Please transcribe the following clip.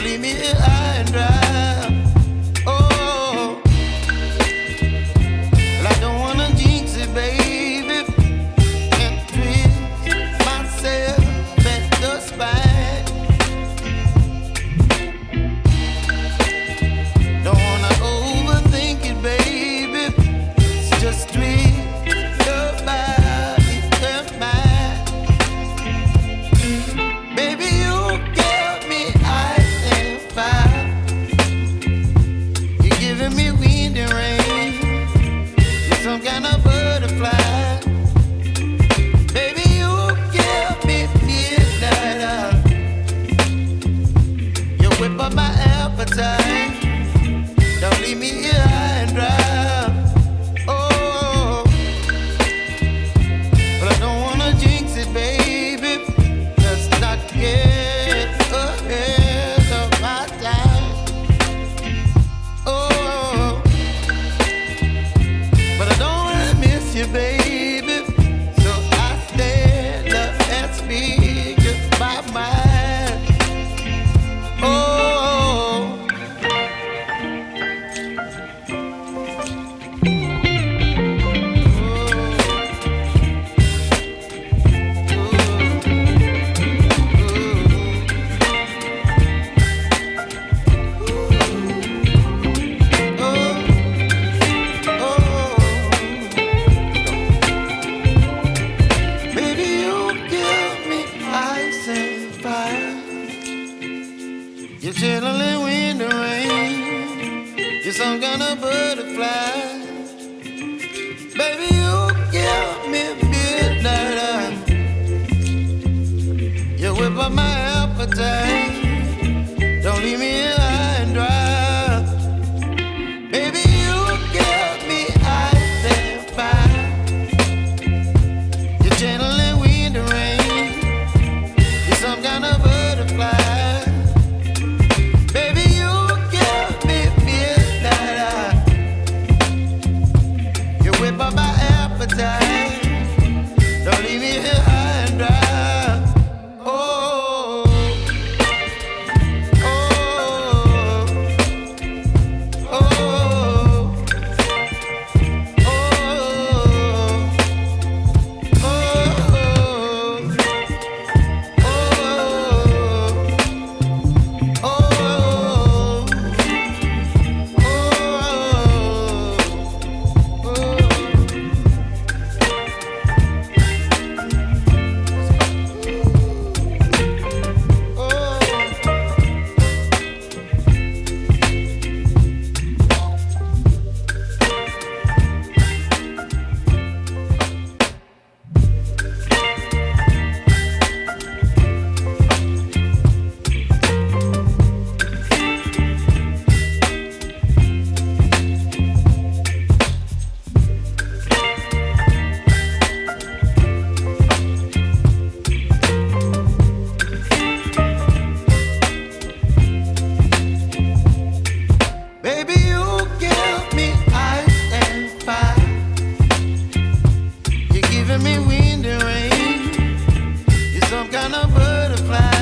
leave me here high and dry. Oh, well, I don't wanna jinx it, baby, and twist myself at the spine. Don't wanna overthink it, baby. It's just twist your body and mine. Baby, you give me ice and fire. You're giving me wind and rain. You're some kind of butterfly. Baby, you give me midnight. You whip up my appetite. Don't leave me here high and dry. Oh, but I don't wanna jinx it, baby. Let's not get ahead of my time. Oh, but I don't wanna miss you, baby. So I stand up and speak my mind. Oh. Baby, you give me ice and fire. You're chilling wind and rain. You're some kind of butterfly. Baby, you give me midnight. You whip up my appetite. Don't leave me here high and dry. Baby, you give me ice and fire. You're channeling wind and rain. You're some kind of butterfly. Baby, you give me midnight. You whip up my appetite. Don't leave me here high and dry. Oh, oh, oh, oh, baby, you give me ice and fire. You're giving me wind and rain. You're some kind of butterfly.